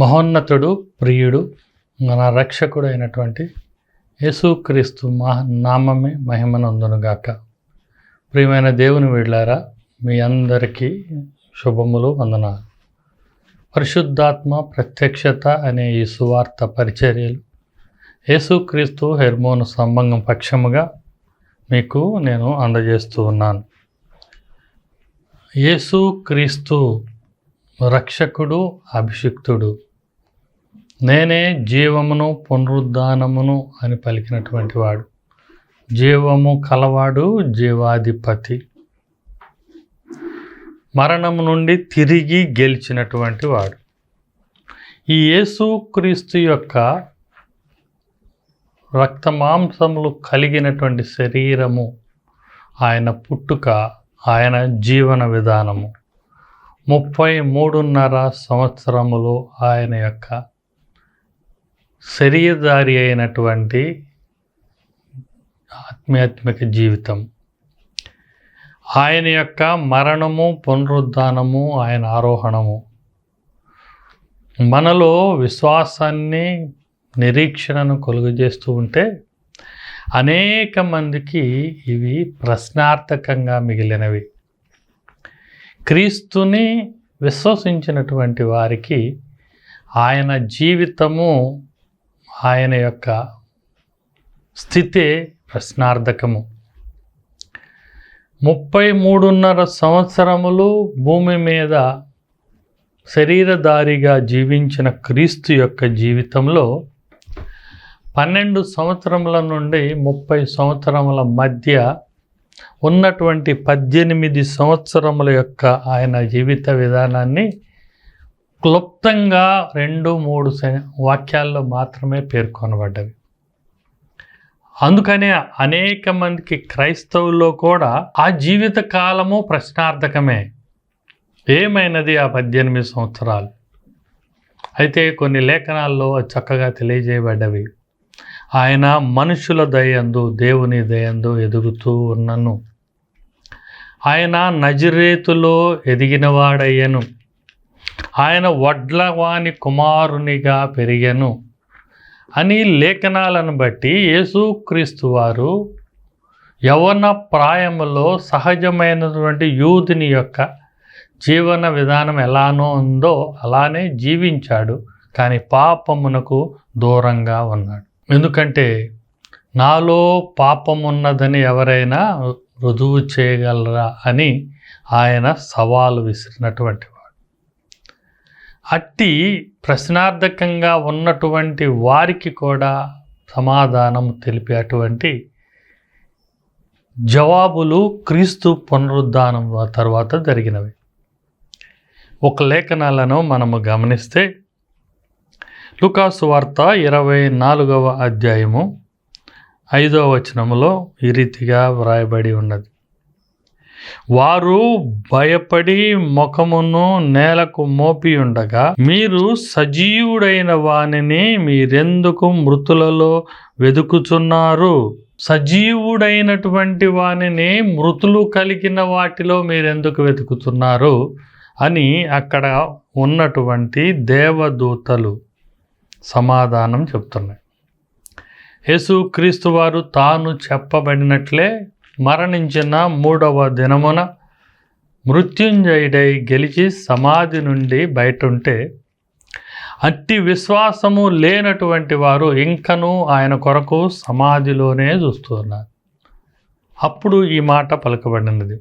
మహోన్నతుడు, ప్రియుడు, మన రక్షకుడు అయినటువంటి యేసుక్రీస్తు నామమే మహిమనందునుగాక. ప్రియమైన దేవుని వీళ్ళారా, మీ అందరికీ శుభములు, వందనాలు. పరిశుద్ధాత్మ ప్రత్యక్షత అనే ఈ సువార్త పరిచర్యలు యేసుక్రీస్తు హెర్మోను సంబంధం పక్షముగా మీకు నేను అందజేస్తూ ఉన్నాను. యేసుక్రీస్తు రక్షకుడు, అభిషిక్తుడు. నేనే జీవమును పునరుద్ధానమును అని పలికినటువంటి వాడు, జీవము కలవాడు, జీవాధిపతి, మరణము నుండి తిరిగి గెలిచినటువంటి వాడు. ఈ యేసుక్రీస్తు యొక్క రక్తమాంసములు కలిగినటువంటి శరీరము, ఆయన పుట్టుక, ఆయన జీవన విధానము, 33.5 సంవత్సరములు ఆయన యొక్క శరీరధారి అయినటువంటి ఆధ్యాత్మిక జీవితం, ఆయన యొక్క మరణము, పునరుద్ధానము, ఆయన ఆరోహణము మనలో విశ్వాసాన్ని, నిరీక్షణను కలుగజేస్తూ ఉంటే అనేక మందికి ఇవి ప్రశ్నార్థకంగా మిగిలినవి. క్రీస్తుని విశ్వసించినటువంటి వారికి ఆయన జీవితము, ఆయన యొక్క స్థితే ప్రశ్నార్థకము. 33.5 సంవత్సరములు భూమి మీద శరీరధారిగా జీవించిన క్రీస్తు యొక్క జీవితంలో 12 సంవత్సరముల నుండి 30 సంవత్సరముల మధ్య ఉన్నటువంటి 18 సంవత్సరముల యొక్క ఆయన జీవిత విధానాన్ని క్లుప్తంగా 2-3 వాక్యాల్లో మాత్రమే పేర్కొనబడ్డవి. అందుకనే అనేక మందికి క్రైస్తవుల్లో కూడా ఆ జీవిత కాలము ప్రశ్నార్థకమే. ఏమైనది ఆ 18 సంవత్సరాలు? అయితే కొన్ని లేఖనాల్లో చక్కగా తెలియజేయబడ్డవి. ఆయన మనుషుల దయందు, దేవుని దయందు ఎదుగుతూ ఉన్నను, ఆయన నజరేతులో ఎదిగినవాడయ్యను, ఆయన వడ్లవాని కుమారునిగా పెరిగెను అని లేఖనాలను బట్టి యేసుక్రీస్తు వారు యవ్వన ప్రాయములో సహజమైనటువంటి యూదుని యొక్క జీవన విధానం ఎలానో ఉందో అలానే జీవించాడు. కానీ పాపమునకు దూరంగా ఉన్నాడు. ఎందుకంటే నాలో పాపమున్నదని ఎవరైనా రుజువు చేయగలరా అని ఆయన సవాలు విసిరినటువంటి వాడు. అట్టి ప్రశ్నార్థకంగా ఉన్నటువంటి వారికి కూడా సమాధానం తెలిపేటువంటి జవాబులు క్రీస్తు పునరుద్ధానం తర్వాత జరిగినవి. ఒక లేఖనాలను మనము గమనిస్తే లూకాసు వార్త 24వ అధ్యాయము 5వ వచనములో ఈ రీతిగా వ్రాయబడి ఉన్నది. వారు భయపడి ముఖమును నేలకు మోపి ఉండగా, మీరు సజీవుడైన వానిని మీరెందుకు మృతులలో వెదుకుచున్నారు? సజీవుడైనటువంటి వానిని మృతులు కలిగిన వాటిలో మీరెందుకు వెతుకుతున్నారు అని అక్కడ ఉన్నటువంటి దేవదూతలు సమాధానం చెప్తున్నాయి. యేసుక్రీస్తు వారు తాను చెప్పబడినట్లే మరణించిన 3వ దినమున మృత్యుంజయుడై గెలిచి సమాధి నుండి బయటుంటే, అట్టి విశ్వాసము లేనటువంటి వారు ఇంకనూ ఆయన కొరకు సమాధిలోనే చూస్తున్నారు. అప్పుడు ఈ మాట పలకబడినది,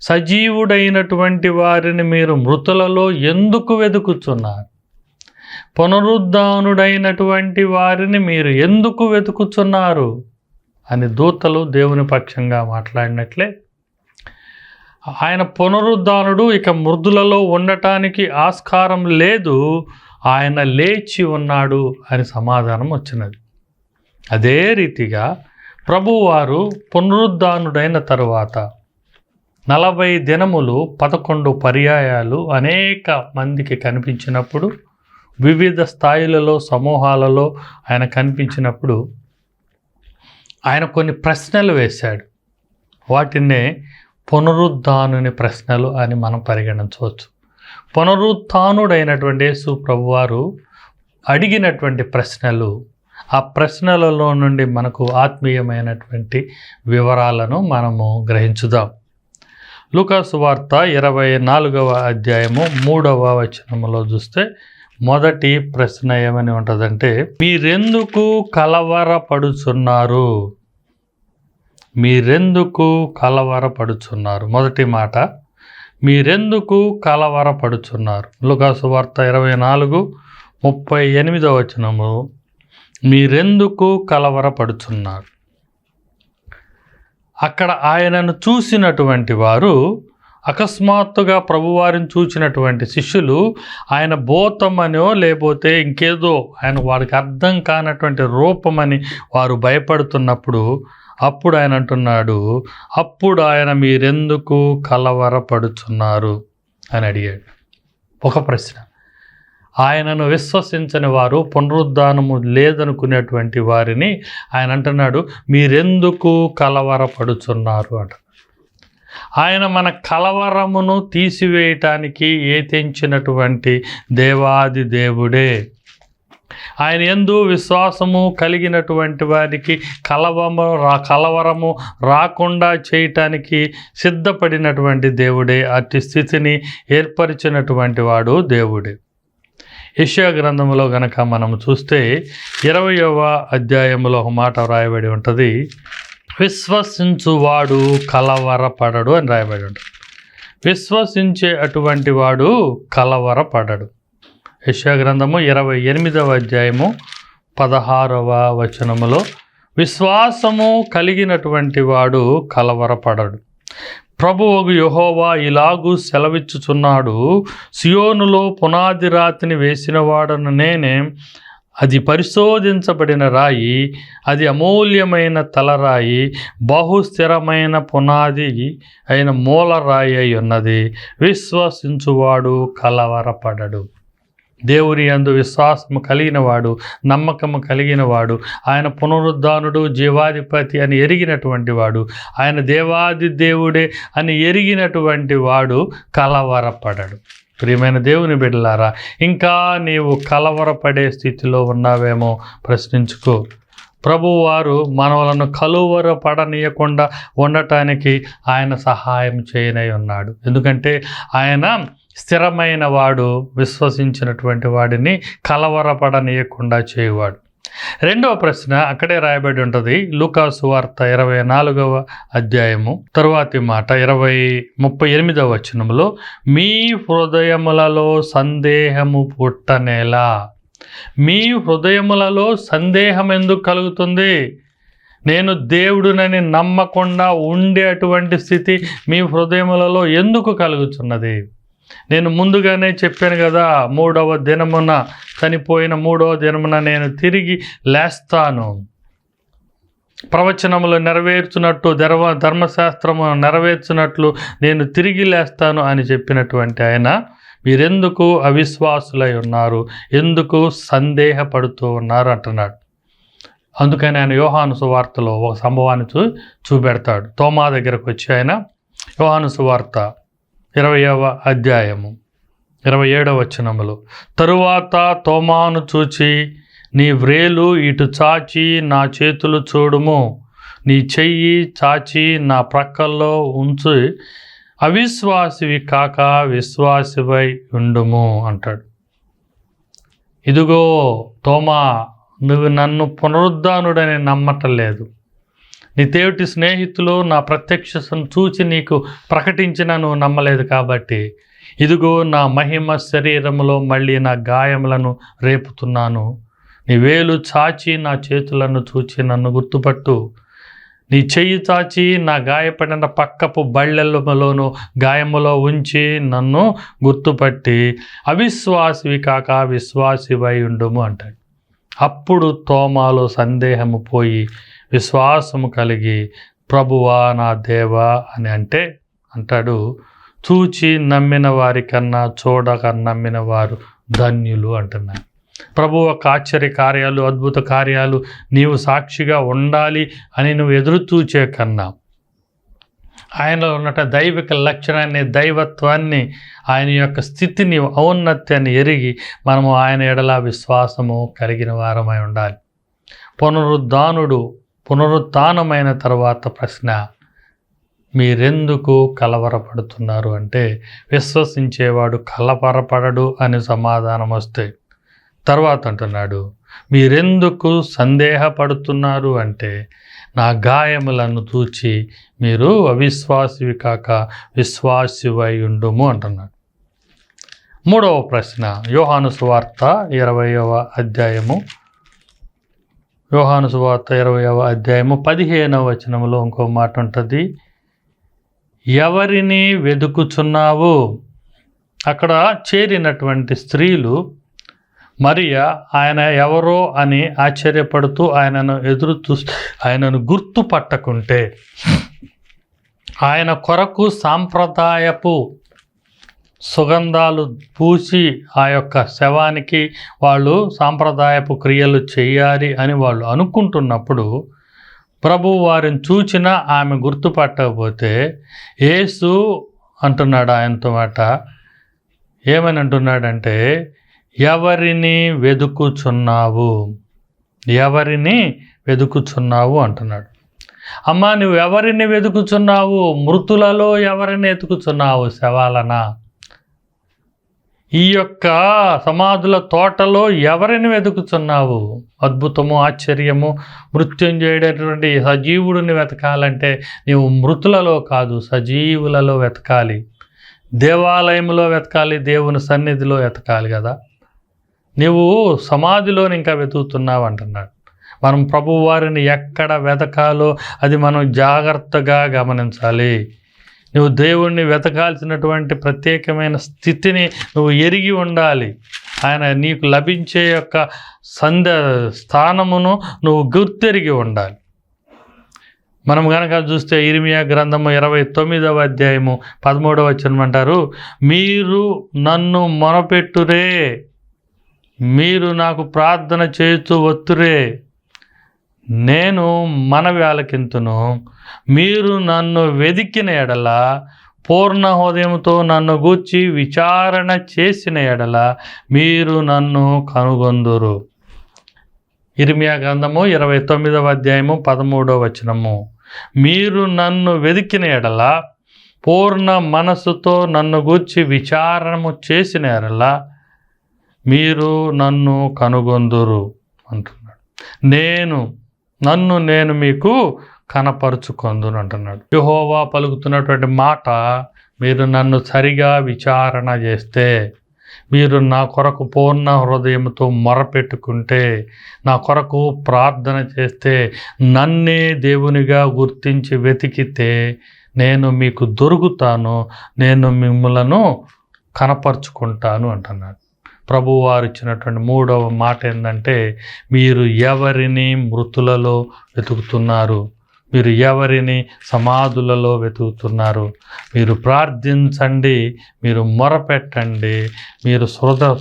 సజీవుడైనటువంటి వారిని మీరు మృతులలో ఎందుకు వెతుకుచున్నారు? పునరుద్ధానుడైనటువంటి వారిని మీరు ఎందుకు వెతుకుచున్నారు అని దూతలు దేవుని పక్షంగా మాట్లాడినట్లే, ఆయన పునరుద్ధానుడు, ఇక మృతులలో ఉండటానికి ఆస్కారం లేదు, ఆయన లేచి ఉన్నాడు అని సమాధానం వచ్చినది. అదే రీతిగా ప్రభువారు పునరుద్ధానుడైన తరువాత 40 దినములు 11 పర్యాయాలు అనేక మందికి కనిపించినప్పుడు, వివిధ స్థాయిలలో, సమూహాలలో ఆయన కనిపించినప్పుడు ఆయన కొన్ని ప్రశ్నలు వేశాడు. వాటినే పునరుద్ధానుని ప్రశ్నలు అని మనం పరిగణించవచ్చు. పునరుత్థానుడైనటువంటి యేసు ప్రభువారు అడిగినటువంటి ప్రశ్నలు, ఆ ప్రశ్నలలో నుండి మనకు ఆత్మీయమైనటువంటి వివరాలను మనము గ్రహించుదాం. లూకా సువార్త 24వ అధ్యాయము 3వ వచనములో చూస్తే మొదటి ప్రశ్న ఏమని ఉంటుందంటే, మీరెందుకు కలవరపడుచున్నారు? మీరెందుకు కలవరపడుచున్నారు? మొదటి మాట, మీరెందుకు కలవరపడుచున్నారు? లూకా సువార్త 24:38 వచనము, మీరెందుకు కలవరపడుచున్నారు? అక్కడ ఆయనను చూసినటువంటి వారు, అకస్మాత్తుగా ప్రభువారిని చూసినటువంటి శిష్యులు ఆయన భూతమనో లేకపోతే ఇంకేదో ఆయన వారికి అర్థం కానటువంటి రూపమని వారు భయపడుతున్నప్పుడు అప్పుడు ఆయన అంటున్నాడు, అప్పుడు ఆయన మీరెందుకు కలవరపడుచున్నారు అని అడిగాడు. ఒక ప్రశ్న. ఆయనను విశ్వసించని వారు, పునరుద్ధానము లేదనుకునేటువంటి వారిని ఆయన అంటున్నాడు, మీరెందుకు కలవరపడుచున్నారు అంట. ఆయన మన కలవరమును తీసివేయటానికి ఏతించినటువంటి దేవాది దేవుడే. ఆయన యందు విశ్వాసము కలిగినటువంటి వారికి కలవరము రాకుండా చేయటానికి సిద్ధపడినటువంటి దేవుడే. అట్టి స్థితిని ఏర్పరిచినటువంటి వాడు దేవుడే. యెషయా గ్రంథంలో గనక మనం చూస్తే 20వ అధ్యాయంలో ఒక మాట రాయబడి ఉంటుంది, విశ్వసించువాడు కలవరపడడు అని రాయబడి ఉంటుంది. విశ్వసించే అటువంటి వాడు కలవరపడడు. యెషయా గ్రంథము 28వ అధ్యాయము 16వ వచనములో, విశ్వాసము కలిగినటువంటి వాడు కలవరపడడు. ప్రభువు యెహోవా ఇలాగూ సెలవిచ్చుచున్నాడు, సియోనులో పునాది రాతిని వేసినవాడను నేనే, అది పరిశోధించబడిన రాయి, అది అమూల్యమైన తలరాయి, బహుస్థిరమైన పునాది అయిన మూలరాయి అయి ఉన్నది. విశ్వసించువాడు కలవరపడడు. దేవుని యందు విశ్వాసము కలిగినవాడు, నమ్మకము కలిగినవాడు, ఆయన పునరుద్ధానుడు, జీవాధిపతి అని ఎరిగినటువంటి వాడు, ఆయన దేవాది దేవుడే అని ఎరిగినటువంటి వాడు కలవరపడడు. ప్రియమైన దేవుని బిడ్డలారా, ఇంకా నీవు కలవరపడే స్థితిలో ఉన్నావేమో ప్రశ్నించుకో. ప్రభువారు మనలను కలవరపడనీయకుండా ఉండటానికి ఆయన సహాయం చేయనై ఉన్నాడు. ఎందుకంటే ఆయన స్థిరమైన వాడు, విశ్వసించినటువంటి వాడిని కలవరపడనీయకుండా చేయువాడు. రెండవ ప్రశ్న అక్కడే రాయబడి ఉంటుంది, లూకా సువార్త 24వ అధ్యాయము తరువాతి మాట 38వ వచనంలో, మీ హృదయములలో సందేహము పుట్టనేలా. మీ హృదయములలో సందేహం ఎందుకు కలుగుతుంది? నేను దేవుడునని నమ్మకుండా ఉండే అటువంటి స్థితి మీ హృదయములలో ఎందుకు కలుగుతున్నది? నేను ముందుగానే చెప్పాను కదా, 3వ దినమున చనిపోయిన 3వ దినమున నేను తిరిగి లేస్తాను, ప్రవచనములు నెరవేర్చున్నట్టు, ధర్మశాస్త్రము నెరవేర్చున్నట్లు నేను తిరిగి లేస్తాను అని చెప్పినటువంటి ఆయన, మీరెందుకు అవిశ్వాసులై ఉన్నారు, ఎందుకు సందేహపడుతూ ఉన్నారు అంటున్నాడు. అందుకని ఆయన యోహాను సువార్తలో ఒక సంభవాన్ని చూపెడతాడు. తోమా దగ్గరకు వచ్చి ఆయన, యోహాను సువార్త 20వ అధ్యాయము 27వ వచనములో, తరువాత తోమాను చూచి, నీ వ్రేలు ఇటు చాచి నా చేతులు చూడుము, నీ చెయ్యి చాచి నా ప్రక్కల్లో ఉంచి, అవిశ్వాసివి కాక విశ్వాసివై ఉండుము అంటాడు. ఇదిగో తోమా, నువ్వు నన్ను పునరుద్ధానుడని నమ్మటం లేదు. నీ తేటి స్నేహితులు నా ప్రత్యక్షతను చూచి నీకు ప్రకటించిన నువ్వు నమ్మలేదు కాబట్టి, ఇదిగో నా మహిమ శరీరములో మళ్ళీ నా గాయములను రేపుతున్నాను. నీ వేలు చాచి నా చేతులను చూచి నన్ను గుర్తుపట్టు. నీ చెయ్యి చాచి నా గాయపడిన పక్కపు బళ్ళెలలోను గాయములో ఉంచి నన్ను గుర్తుపట్టి, అవిశ్వాసివి కాక విశ్వాసివై ఉండుము అంటాడు. అప్పుడు తోమాలో సందేహము పోయి విశ్వాసము కలిగి, ప్రభువా నా దేవా అని అంటాడు, చూచి నమ్మిన వారి కన్నా చూడక నమ్మిన వారు ధన్యులు అంటున్నాడు. ప్రభు ఒక ఆశ్చర్య కార్యాలు, అద్భుత కార్యాలు నీవు సాక్షిగా ఉండాలి అని నువ్వు ఎదురు చూచే కన్నా, ఆయనలో ఉన్న దైవిక లక్షణాన్ని, దైవత్వాన్ని, ఆయన యొక్క స్థితిని, ఔన్నత్యాన్ని ఎరిగి మనము ఆయన ఎడల విశ్వాసము కలిగిన వారమై ఉండాలి. పునరుత్థానమైన తర్వాత ప్రశ్న, మీరెందుకు కలవరపడుతున్నారు అంటే, విశ్వసించేవాడు కలవరపడడు అని సమాధానం వస్తే, తర్వాత అంటున్నాడు, మీరెందుకు సందేహపడుతున్నారు అంటే, నా గాయములను చూచి మీరు అవిశ్వాసివి కాక విశ్వాసివై ఉండుము అంటున్నాడు. మూడవ ప్రశ్న, యోహాను సువార్త 20వ అధ్యాయము 15వ వచనంలో ఇంకో మాట ఉంటుంది, ఎవరిని వెదుకుచున్నావు? అక్కడ చేరినటువంటి స్త్రీలు మరియా ఆయన ఎవరో అని ఆశ్చర్యపడుతూ ఆయనను గుర్తుపట్టకుంటే, ఆయన కొరకు సాంప్రదాయపు సుగంధాలు పూసి ఆ యొక్క శవానికి వాళ్ళు సాంప్రదాయపు క్రియలు చేయాలి అని వాళ్ళు అనుకుంటున్నప్పుడు, ప్రభువు వారిని చూచిన ఆమె గుర్తుపట్టకపోతే, యేసు అంటున్నాడు ఆయనతో మాట, ఏమని అంటున్నాడంటే, ఎవరిని వెదుకుచున్నావు? ఎవరిని వెదుకుచున్నావు అంటున్నాడు. అమ్మా, నువ్వు ఎవరిని వెతుకుచున్నావు? మృతులలో ఎవరిని వెతుకుచున్నావు? శవాలనా? ఈ యొక్క సమాధుల తోటలో ఎవరిని వెతుకుచున్నావు? అద్భుతము, ఆశ్చర్యము, మృత్యుంజయుడైనటువంటి సజీవుడిని వెతకాలంటే నీవు మృతులలో కాదు, సజీవులలో వెతకాలి. దేవాలయంలో వెతకాలి, దేవుని సన్నిధిలో వెతకాలి కదా. నీవు సమాధిలోని ఇంకా వెతుకుతున్నావు అంటున్నాడు. మనం ప్రభువు వారిని ఎక్కడ వెతకాలో అది మనం జాగ్రత్తగా గమనించాలి. నువ్వు దేవుణ్ణి వెతకాల్సినటువంటి ప్రత్యేకమైన స్థితిని నువ్వు ఎరిగి ఉండాలి. ఆయన నీకు లభించే యొక్క స్థానమును నువ్వు గుర్తెరిగి ఉండాలి. మనం కనుక చూస్తే ఇర్మియా గ్రంథము 29వ అధ్యాయము 13వ వచనం అంటారు, మీరు నన్ను మొరపెట్టురే, మీరు నాకు ప్రార్థన చేస్తూ వత్తురే, నేను మనవి ఆలకింతును. మీరు నన్ను వెదికిన ఎడల, పూర్ణ హృదయంతో నన్ను గూర్చి విచారణ చేసిన ఎడల మీరు నన్ను కనుగొందురు. ఇర్మియా గ్రంథము 29వ అధ్యాయము 13వ వచనము. మీరు నన్ను వెదికిన ఎడల, పూర్ణ మనస్సుతో నన్ను గూర్చి విచారణము చేసిన ఎడల మీరు నన్ను కనుగొందురు అంటున్నాడు. నేను మీకు కనపరుచుకొందును అంటున్నాడు. యెహోవా పలుకుతున్నటువంటి మాట, మీరు నన్ను సరిగా విచారణ చేస్తే, మీరు నా కొరకు పూర్ణ హృదయంతో మొరపెట్టుకుంటే, నా కొరకు ప్రార్థన చేస్తే, నన్నే దేవునిగా గుర్తించి వెతికితే నేను మీకు దొరుకుతాను, నేను మిమ్మలను కనపరుచుకుంటాను అంటున్నాడు. ప్రభువు వారు ఇచ్చినటువంటి మూడవ మాట ఏంటంటే, మీరు ఎవరిని మృతులలో వెతుకుతున్నారు? మీరు ఎవరిని సమాధులలో వెతుకుతున్నారు? మీరు ప్రార్థించండి, మీరు మొరపెట్టండి, మీరు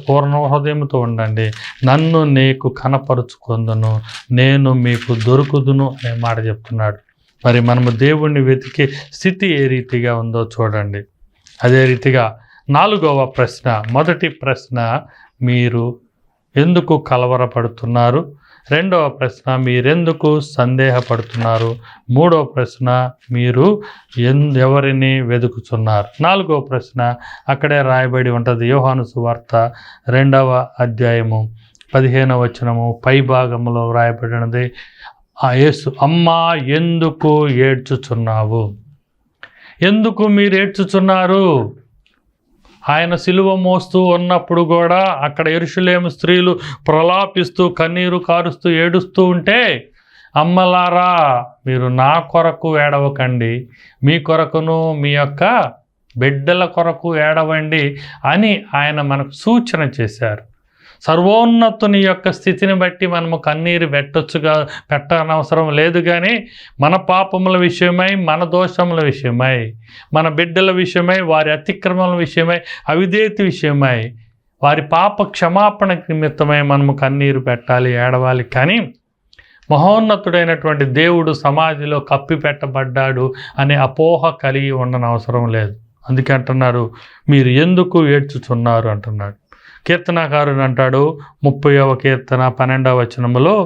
పూర్ణ హృదయంతో ఉండండి, నన్ను నీకు కనపరుచుకొందును, నేను మీకు దొరుకుదును అనే మాట చెప్తున్నాడు. మరి మనము దేవుణ్ణి వెతికే స్థితి ఏ రీతిగా ఉందో చూడండి. అదే రీతిగా 4వ ప్రశ్న, మొదటి ప్రశ్న, మీరు ఎందుకు కలవరపడుతున్నారు? 2వ ప్రశ్న, మీరెందుకు సందేహపడుతున్నారు? 3వ ప్రశ్న, మీరు ఎవరిని వెతుకుతున్నారు? 4వ ప్రశ్న అక్కడే రాయబడి ఉంటుంది. యోహాను సువార్త 2వ అధ్యాయము 15వ వచనము పై భాగంలో రాయబడినది. యేసు, అమ్మా ఎందుకు ఏడ్చుచున్నావు? ఎందుకు మీరు ఏడ్చుచున్నారు? ఆయన సిలువ మోస్తూ ఉన్నప్పుడు కూడా అక్కడ యెరూషలేము స్త్రీలు ప్రలాపిస్తూ కన్నీరు కారుస్తూ ఏడుస్తూ ఉంటే, అమ్మలారా మీరు నా కొరకు ఏడవకండి, మీ కొరకును మీ యొక్క బిడ్డల కొరకు ఏడవండి అని ఆయన మనకు సూచన చేశారు. సర్వోన్నతుని యొక్క స్థితిని బట్టి మనము కన్నీరు పెట్టనవసరం లేదు. కానీ మన పాపముల విషయమై, మన దోషముల విషయమై, మన బిడ్డల విషయమై, వారి అతిక్రమముల విషయమై, అవిధేయత విషయమై, వారి పాప క్షమాపణ నిమిత్తమై మనము కన్నీరు పెట్టాలి, ఏడవాలి. కానీ మహోన్నతుడైనటువంటి దేవుడు సమాధిలో కప్పిపెట్టబడ్డాడు అనే అపోహ కలిగి ఉండనవసరం లేదు. అందుకే అంటున్నారు, మీరు ఎందుకు ఏడ్చుచున్నారు అంటున్నాడు. కీర్తనాకారుడు అంటాడు 30వ కీర్తన 12వ వచనములో,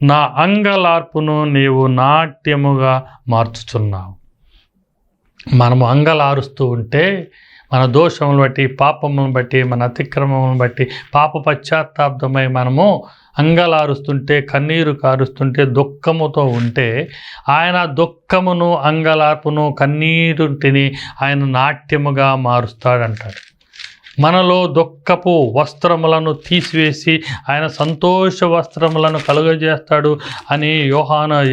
నా అంగలార్పును నీవు నాట్యముగా మార్చుచున్నావు. మనము అంగలారుస్తూ ఉంటే మన దోషములను బట్టి, పాపములను బట్టి, మన అతిక్రమములను బట్టి, పాప పశ్చాత్తాపమై మనము అంగలారుస్తుంటే, కన్నీరు కారుస్తుంటే, దుఃఖముతో ఉంటే ఆయన దుఃఖమును, అంగలార్పును, కన్నీరుంటిని ఆయన నాట్యముగా మారుస్తాడంటాడు. మనలో దుఃఖపు వస్త్రములను తీసివేసి ఆయన సంతోష వస్త్రములను కలుగజేస్తాడు అని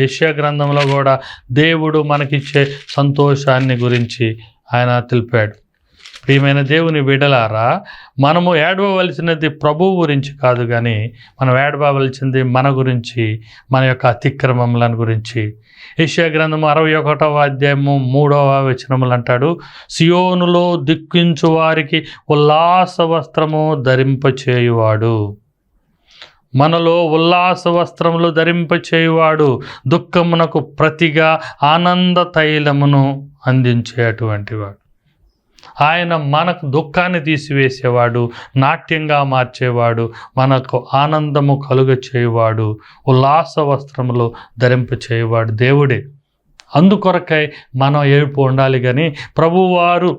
యెషయా గ్రంథంలో కూడా దేవుడు మనకిచ్చే సంతోషాన్ని గురించి ఆయన తెలిపాడు. ప్రియమైన దేవుని బిడ్డలారా, మనము ఏడవవలసినది ప్రభువు గురించి కాదు, కానీ మనం ఏడవవలసింది మన గురించి, మన యొక్క అతిక్రమములను గురించి. యెషయా గ్రంథము 61వ అధ్యాయము 3వ వచనములు అంటాడు, సియోనులో దుఃఖించు వారికి ఉల్లాస వస్త్రము ధరింపచేయువాడు. మనలో ఉల్లాస వస్త్రములు ధరింపచేయువాడు, దుఃఖమునకు ప్రతిగా ఆనంద తైలమును అందించేటువంటి వాడు. ఆయన మనకు దుఃఖాన్ని తీసివేసేవాడు, నాట్యంగా మార్చేవాడు, మనకు ఆనందము కలుగ చేయువాడు, ఉల్లాస వస్త్రములు ధరింప చేయువాడు దేవుడే. అందుకొరకై మనం ఏడుపు ఉండాలి, కానీ ప్రభువారు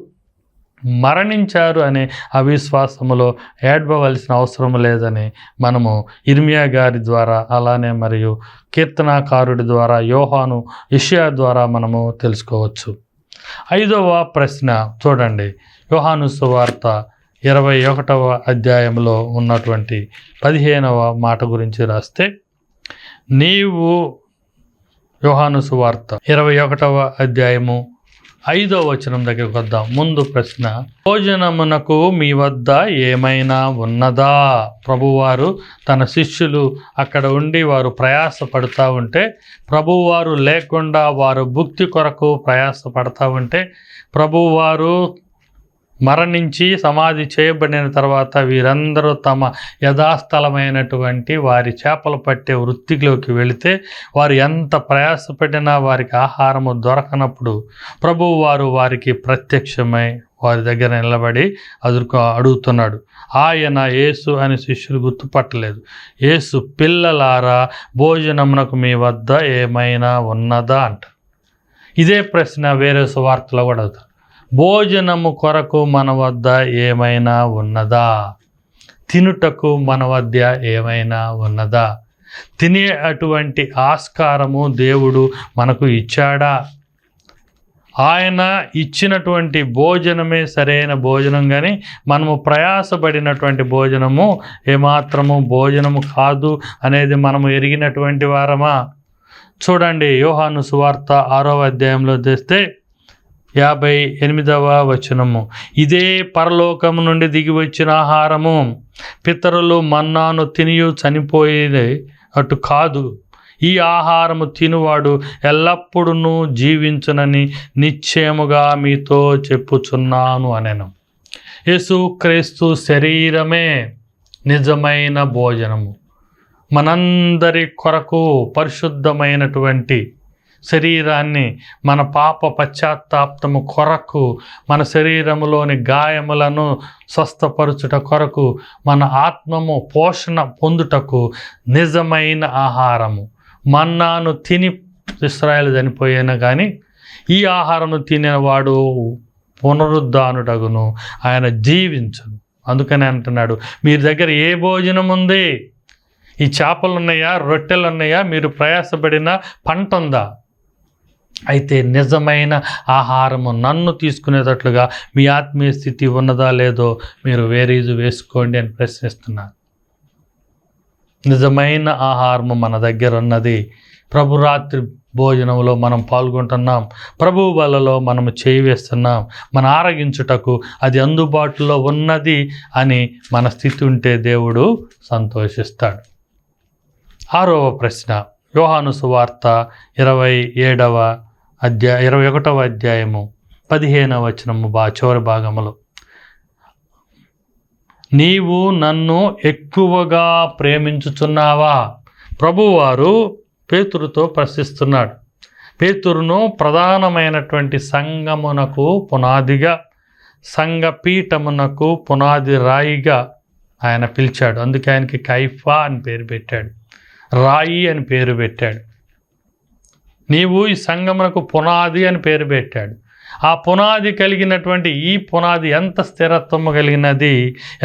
మరణించారు అనే అవిశ్వాసములో ఏడవలసిన అవసరం లేదని మనము ఇర్మియా గారి ద్వారా, అలానే మరియు కీర్తనాకారుడి ద్వారా, యెషయా ద్వారా మనము తెలుసుకోవచ్చు. 5వ ప్రశ్న చూడండి, యోహాను సువార్త 21వ అధ్యాయంలో ఉన్నటువంటి 15వ మాట గురించి రాస్తే, నీవు యోహాను సువార్త 21వ అధ్యాయము 5వ వచనం దగ్గరికి వద్దాం. ముందు ప్రశ్న, భోజనమునకు మీ వద్ద ఏమైనా ఉన్నదా? ప్రభువారు తన శిష్యులు అక్కడ ఉండి వారు ప్రయాసపడుతూ ఉంటే, ప్రభువారు లేకుండా వారు భుక్తి కొరకు ప్రయాసపడతా ఉంటే, ప్రభువారు మరణించి సమాధి చేయబడిన తర్వాత వీరందరూ తమ యథాస్థలమైనటువంటి వారి చేపలు పట్టే వృత్తిలోకి వెళితే, వారు ఎంత ప్రయాసపడినా వారికి ఆహారము దొరకనప్పుడు ప్రభువు వారు వారికి ప్రత్యక్షమై వారి దగ్గర నిలబడి అడుగుతున్నాడు. ఆయన యేసు అని శిష్యులు గుర్తుపట్టలేదు. యేసు, పిల్లలారా, భోజనమునకు మీ వద్ద ఏమైనా ఉన్నదా అంట. ఇదే ప్రశ్న వేరే సువార్తలో కూడా అడుగుతారు. భోజనము కొరకు మన వద్ద ఏమైనా ఉన్నదా? తినుటకు మన వద్ద ఏమైనా ఉన్నదా? తినే అటువంటి ఆస్కారము దేవుడు మనకు ఇచ్చాడా? ఆయన ఇచ్చినటువంటి భోజనమే సరైన భోజనం, కానీ మనము ప్రయాసపడినటువంటి భోజనము ఏమాత్రము భోజనము కాదు అనేది మనము ఎరిగినటువంటి వారమా? చూడండి, యోహాను సువార్త 6వ అధ్యాయంలో తెస్తే 58వ వచనము, ఇదే పరలోకము నుండి దిగి వచ్చిన ఆహారము, పితరులు మన్నాను తినియు చనిపోయేది అటు కాదు, ఈ ఆహారము తినువాడు ఎల్లప్పుడూ జీవించునని నిశ్చయముగా మీతో చెప్పుచున్నాను అనెను. యేసుక్రీస్తు శరీరమే నిజమైన భోజనము. మనందరి కొరకు పరిశుద్ధమైనటువంటి శరీరాన్ని మన పాప పశ్చాత్తాపము కొరకు, మన శరీరములోని గాయములను స్వస్థపరచుట కొరకు, మన ఆత్మము పోషణ పొందుటకు నిజమైన ఆహారము. మన్నాను తిని ఇశ్రాయేలు చనిపోయినా కానీ ఈ ఆహారము తినేవాడు పునరుద్ధానుడగును, ఆయన జీవించును. అందుకని అంటున్నాడు, మీ దగ్గర ఏ భోజనం ఉంది? ఈ చేపలు ఉన్నాయా, రొట్టెలు ఉన్నాయా, మీరు ప్రయాసపడిన పంట ఉందా? అయితే నిజమైన ఆహారము నన్ను తీసుకునేటట్లుగా మీ ఆత్మీయ స్థితి ఉన్నదా లేదో మీరు వేరీజు వేసుకోండి అని ప్రశ్నిస్తున్నాను. నిజమైన ఆహారము మన దగ్గర ఉన్నది. ప్రభురాత్రి భోజనంలో మనం పాల్గొంటున్నాం, ప్రభు బలలో మనము చేయి వేస్తున్నాం. మన ఆరగించుటకు అది అందుబాటులో ఉన్నది అని మన స్థితి ఉంటే దేవుడు సంతోషిస్తాడు. 6వ ప్రశ్న, యోహాను సువార్త 21వ అధ్యాయము 15వ వచనము చివరి భాగములో, నీవు నన్ను ఎక్కువగా ప్రేమించుచున్నావా? ప్రభువారు పేతురుతో ప్రశ్నిస్తున్నాడు. పేతురును ప్రధానమైనటువంటి సంఘమునకు పునాదిగా, సంఘపీఠమునకు పునాది రాయిగా ఆయన పిలిచాడు. అందుకే ఆయనకి కైఫా అని పేరు పెట్టాడు, రాయి అని పేరు పెట్టాడు. నీవు ఈ సంఘమునకు పునాది అని పేరు పెట్టాడు. ఆ పునాది కలిగినటువంటి ఈ పునాది ఎంత స్థిరత్వము కలిగినది,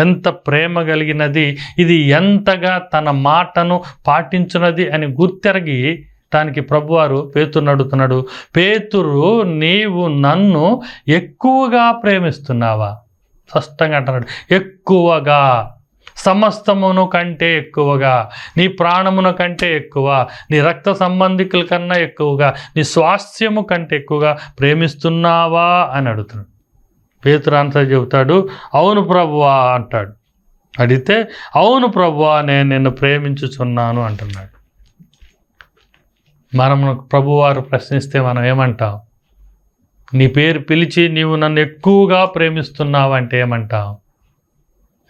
ఎంత ప్రేమ కలిగినది, ఇది ఎంతగా తన మాటను పాటించున్నది అని గుర్తెరగి దానికి ప్రభువారు పేతురుని అడుగుతున్నాడు, పేతురు నీవు నన్ను ఎక్కువగా ప్రేమిస్తున్నావా? స్పష్టంగా అంటున్నాడు, ఎక్కువగా, సమస్తమును కంటే ఎక్కువగా, నీ ప్రాణమున కంటే ఎక్కువ, నీ రక్త సంబంధికుల కన్నా ఎక్కువగా, నీ స్వాస్థ్యము కంటే ఎక్కువగా ప్రేమిస్తున్నావా అని అడుగుతున్నాడు. పేతురు ఆన్సర్ చెబుతాడు, అవును ప్రభువా అంటాడు. అడిగితే అవును ప్రభువా నేను నిన్ను ప్రేమించుచున్నాను అంటున్నాడు. మనము ప్రభువారు ప్రశ్నిస్తే మనం ఏమంటాం? నీ పేరు పిలిచి నీవు నన్ను ఎక్కువగా ప్రేమిస్తున్నావు అంటే ఏమంటాం?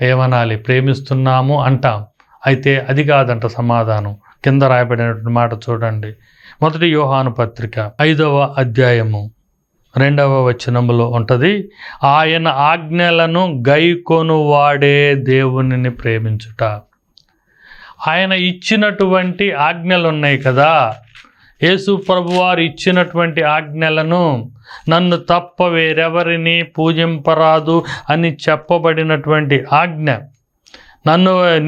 ఏమనాలి? ప్రేమిస్తున్నాము అంటాం. అయితే అది కాదంట సమాధానం. కింద రాయబడినటువంటి మాట చూడండి. 1 యోహాను పత్రిక 5వ అధ్యాయము 2వ వచనములో ఉంటుంది, ఆయన ఆజ్ఞలను గైకొను వాడే దేవునిని ప్రేమించుట. ఆయన ఇచ్చినటువంటి ఆజ్ఞలు ఉన్నాయి కదా, యేసు ప్రభువారు ఇచ్చినటువంటి ఆజ్ఞలను, నన్ను తప్ప వేరెవరిని పూజింపరాదు అని చెప్పబడినటువంటి ఆజ్ఞ,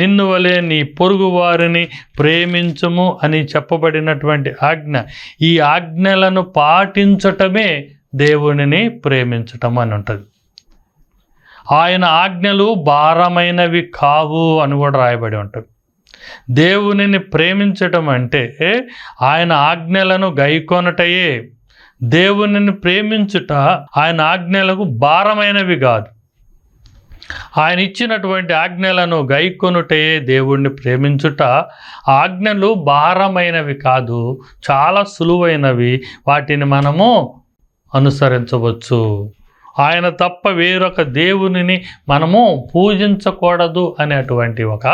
నిన్ను వలె నీ పొరుగు వారిని ప్రేమించుము అని చెప్పబడినటువంటి ఆజ్ఞ, ఈ ఆజ్ఞలను పాటించటమే దేవునిని ప్రేమించటం అని ఉంటుంది. ఆయన ఆజ్ఞలు భారమైనవి కావు అని కూడా రాయబడి ఉంటుంది. దేవునిని ప్రేమించటం అంటే ఆయన ఆజ్ఞలను గైకొనటయే. దేవునిని ప్రేమించుట ఆయన ఆజ్ఞలకు భారమైనవి కాదు. ఆయన ఇచ్చినటువంటి ఆజ్ఞలను గైకొనుటయే దేవుణ్ణి ప్రేమించుట. ఆజ్ఞలు భారమైనవి కాదు, చాలా సులువైనవి. వాటిని మనము అనుసరించవచ్చు. ఆయన తప్ప వేరొక దేవునిని మనము పూజించకూడదు అనేటువంటి ఒక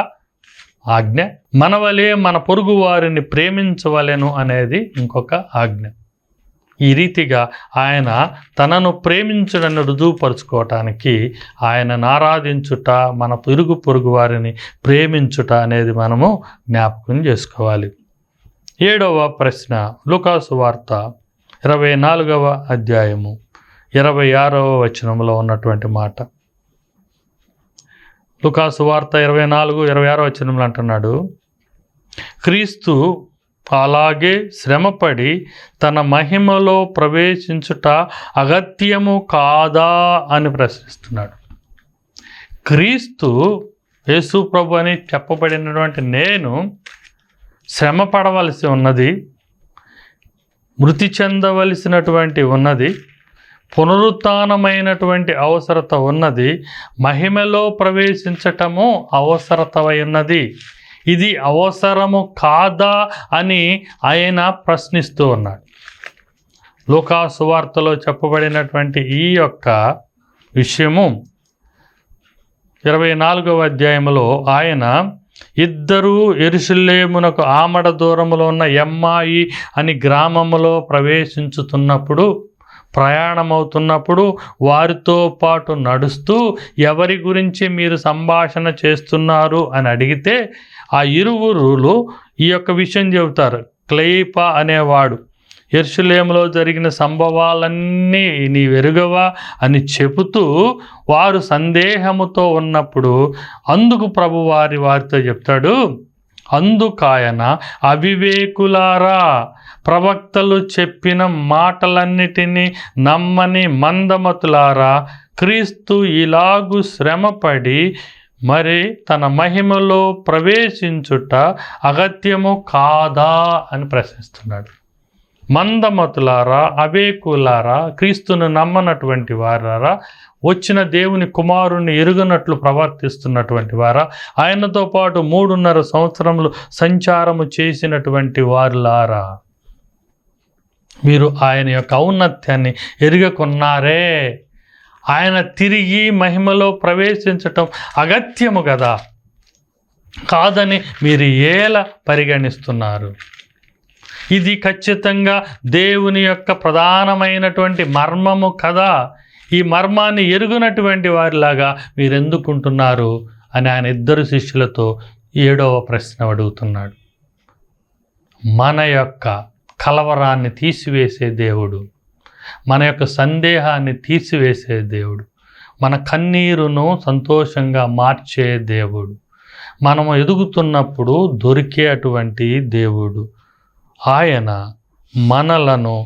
ఆజ్ఞ. మన వలె మన పొరుగు వారిని ప్రేమించవలెను అనేది ఇంకొక ఆజ్ఞ. ఈ రీతిగా ఆయన తనను ప్రేమించడని రుజువుపరుచుకోవటానికి ఆయనను ఆరాధించుట, మన పొరుగు వారిని ప్రేమించుట అనేది మనము జ్ఞాపకం చేసుకోవాలి. 7వ ప్రశ్న, లూకాసు వార్త 24వ అధ్యాయము 26వ వచనంలో ఉన్నటువంటి మాట. లూకాసు వార్త 24-26 వచనంలో అంటున్నాడు, క్రీస్తు అలాగే శ్రమపడి తన మహిమలో ప్రవేశించుట అగత్యము కాదా అని ప్రశ్నిస్తున్నాడు. క్రీస్తు యేసు ప్రభు అని చెప్పబడినటువంటి నేను శ్రమ పడవలసి ఉన్నది, మృతి చెందవలసినటువంటి ఉన్నది, పునరుత్థానమైనటువంటి అవసరత ఉన్నది, మహిమలో ప్రవేశించటము అవసరతమైనది. ఇది అవసరము కాదా అని ఆయన ప్రశ్నిస్తూ ఉన్నాడు. లూకాసు వార్తలో చెప్పబడినటువంటి ఈ యొక్క విషయము 24వ అధ్యాయంలో ఆయన ఇద్దరు యెరూషలేమునకు ఆమడ దూరములో ఉన్న ఎమ్మాయి అని గ్రామములో ప్రవేశించుతున్నప్పుడు, ప్రయాణమవుతున్నప్పుడు వారితో పాటు నడుస్తూ ఎవరి గురించి మీరు సంభాషణ చేస్తున్నారు అని అడిగితే ఆ ఇరువురులు ఈ యొక్క విషయం చెబుతారు. క్లెయిపా అనేవాడు యెరూషలేములో జరిగిన సంభవాలన్నీ నీ వెరుగవా అని చెబుతూ వారు సందేహముతో ఉన్నప్పుడు అందుకు ప్రభు వారితో చెప్తాడు, అందుకాయన అవివేకులారా, ప్రవక్తలు చెప్పిన మాటలన్నిటినీ నమ్మని మందమతులారా, క్రీస్తు ఇలాగు శ్రమపడి మరి తన మహిమలో ప్రవేశించుట అగత్యము కాదా అని ప్రశ్నిస్తున్నాడు. మందమతులారా, అవేకులారా, క్రీస్తును నమ్మనటువంటి వారారా, వచ్చిన దేవుని కుమారుణ్ణి ఎరుగనట్లు ప్రవర్తిస్తున్నటువంటి వారా, ఆయనతో పాటు 3.5 సంవత్సరములు సంచారము చేసినటువంటి వారులారా, మీరు ఆయన యొక్క ఔన్నత్యాన్ని ఎరుగకున్నారే. ఆయన తిరిగి మహిమలో ప్రవేశించటం అగత్యము కదా, కాదని మీరు ఎలా పరిగణిస్తున్నారు? ఇది ఖచ్చితంగా దేవుని యొక్క ప్రధానమైనటువంటి మర్మము కదా. ఈ మర్మాన్ని ఎరుగునటువంటి వారిలాగా మీరు ఎందుకుంటున్నారు అని ఆయన ఇద్దరు శిష్యులతో 7వ ప్రశ్న అడుగుతున్నాడు. మన యొక్క కలవరాన్ని తీసివేసే దేవుడు, మన యొక్క సందేహాన్ని తీసివేసే దేవుడు, మన కన్నీరును సంతోషంగా మార్చే దేవుడు, మనము ఎదుగుతున్నప్పుడు దొరికే అటువంటి దేవుడు. ఆయన మనలను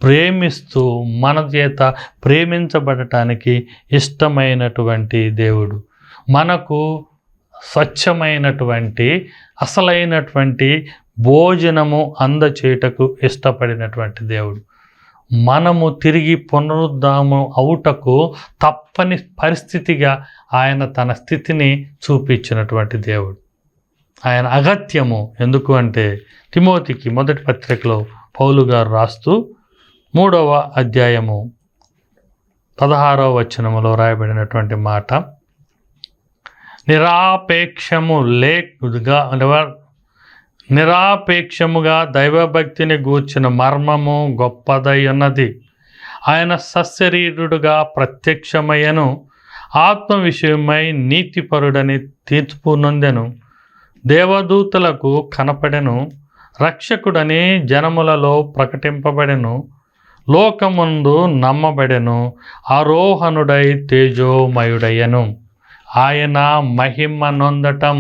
ప్రేమిస్తూ మన చేత ప్రేమించబడటానికి ఇష్టమైనటువంటి దేవుడు, మనకు స్వచ్ఛమైనటువంటి అసలైనటువంటి భోజనము అందచేయటకు ఇష్టపడినటువంటి దేవుడు, మనము తిరిగి పునరుద్ధానం అవుటకు తప్పని పరిస్థితిగా ఆయన తన స్థితిని చూపించినటువంటి దేవుడు. ఆయన అగత్యము ఎందుకు అంటే తిమోతికి మొదటి పత్రికలో పౌలు గారు రాస్తూ 3వ అధ్యాయము 16వ వచనములో రాయబడినటువంటి మాట, నిరాపేక్షముగా దైవభక్తిని గూర్చిన మర్మము గొప్పదై ఉన్నది. ఆయన సశరీరుడుగా ప్రత్యక్షమయ్యను, ఆత్మ విషయమై నీతిపరుడని తీర్పు నొందెను, దేవదూతలకు కనపడెను, రక్షకుడని జనములలో ప్రకటింపబడెను, లోకముందు నమ్మబడెను, ఆరోహణుడై తేజోమయుడయ్యను. ఆయన మహిమ నొందటం,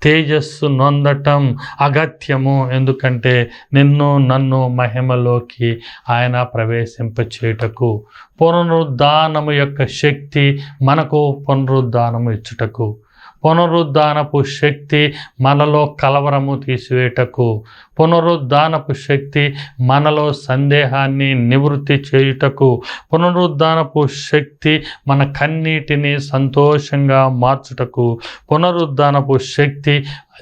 తేజస్సు నొందటం అగత్యము. ఎందుకంటే నన్ను మహిమలోకి ఆయన ప్రవేశింపచేయుటకు, పునరుద్ధానము యొక్క శక్తి మనకు పునరుద్ధానము ఇచ్చుటకు, పునరుద్ధానపు శక్తి మనలో కలవరము తీసివేయటకు, పునరుద్ధానపు శక్తి మనలో సందేహాన్ని నివృత్తి చేయుటకు, పునరుద్ధానపు శక్తి మన కన్నీటిని సంతోషంగా మార్చుటకు, పునరుద్ధానపు శక్తి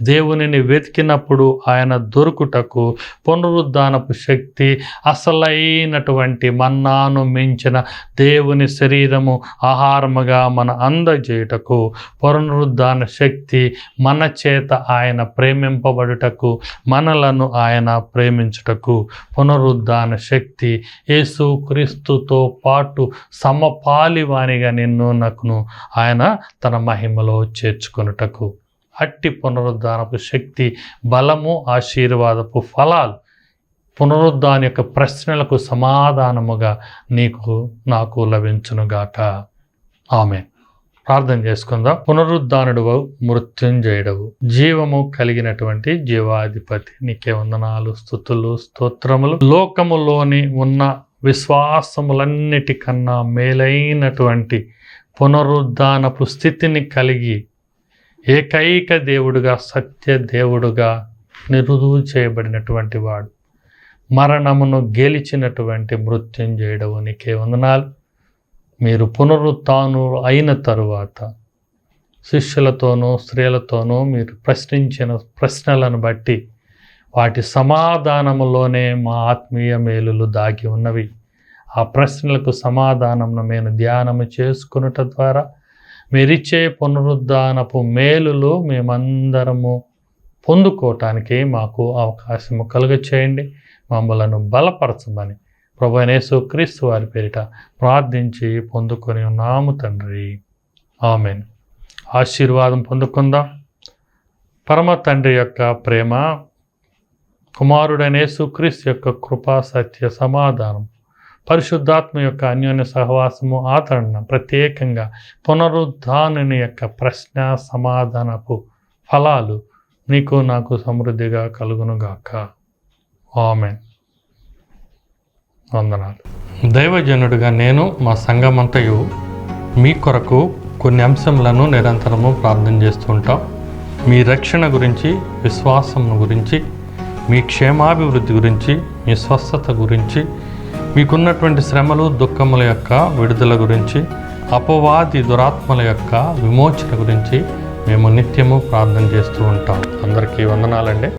దేవునిని వెతికినప్పుడు ఆయన దొరుకుటకు, పునరుద్ధానపు శక్తి అసలైనటువంటి మన్నాను మించిన దేవుని శరీరము ఆహారముగా మన అందజేయుటకు, పునరుద్ధాన శక్తి మన చేత ఆయన ప్రేమింపబడుటకు, మనలను ఆయన ప్రేమించుటకు, పునరుద్ధాన శక్తి యేసు క్రీస్తుతో పాటు సమపాలివానిగా నకును ఆయన తన మహిమలో చేర్చుకొనుటకు. అట్టి పునరుద్ధానపు శక్తి, బలము, ఆశీర్వాదపు ఫలాలు, పునరుద్ధాన యొక్క ప్రశ్నలకు సమాధానముగా నాకు లభించునుగాక. ఆమేన్. ప్రార్థన చేసుకుందాం. పునరుద్ధానుడవు, మృత్యుంజయుడవు, జీవము కలిగినటువంటి జీవాధిపతి, నీకే వందనాలు, స్తుతులు, స్తోత్రములు. లోకములోని ఉన్న విశ్వాసములన్నిటికన్నా మేలైనటువంటి పునరుద్ధానపు స్థితిని కలిగి ఏకైక దేవుడుగా, సత్య దేవుడుగా రుజువు చేయబడినటువంటి వాడు, మరణమును గెలిచినటువంటి మృత్యుంజయుడవు, నీకే వందనాలు. మీరు పునరుత్థానులు అయిన తరువాత శిష్యులతోనూ స్త్రీలతోనూ మీరు ప్రశ్నించిన ప్రశ్నలను బట్టి వాటి సమాధానములోనే మా ఆత్మీయ మేలులు దాగి ఉన్నవి. ఆ ప్రశ్నలకు సమాధానమును మేము ధ్యానము చేసుకొనుట ద్వారా మీరిచ్చే పునరుద్ధానపు మేలులు మేమందరము పొందుకోవటానికి మాకు అవకాశము కలుగచేయండి. మమ్మలను బలపరచమని ప్రభువైన యేసుక్రీస్తు వారి పేరిట ప్రార్థించి పొందుకొని ఉన్నాము తండ్రి. ఆమేన్. ఆశీర్వాదం పొందుకుందాం. పరమ తండ్రి యొక్క ప్రేమ, కుమారుడైన యేసుక్రీస్తు యొక్క కృపా, సత్య, సమాధానం, పరిశుద్ధాత్మ యొక్క అన్యోన్య సహవాసము, ఆదరణ, ప్రత్యేకంగా పునరుద్ధానుని యొక్క ప్రశ్న సమాధానపు ఫలాలు నీకు నాకు సమృద్ధిగా కలుగునుగాక. ఆమేన్. వందనాలు. దైవజనుడిగా నేను మా సంఘమంతయు మీ కొరకు కొన్ని అంశములను నిరంతరము ప్రార్థన చేస్తూ ఉంటాం. మీ రక్షణ గురించి, విశ్వాసం గురించి, మీ క్షేమాభివృద్ధి గురించి, మీ స్వస్థత గురించి, మీకున్నటువంటి శ్రమలు, దుఃఖముల యొక్క విడుదల గురించి, అపవాది దురాత్మల యొక్క విమోచన గురించి మేము నిత్యము ప్రార్థన చేస్తూ ఉంటాం. అందరికీ వందనాలండి.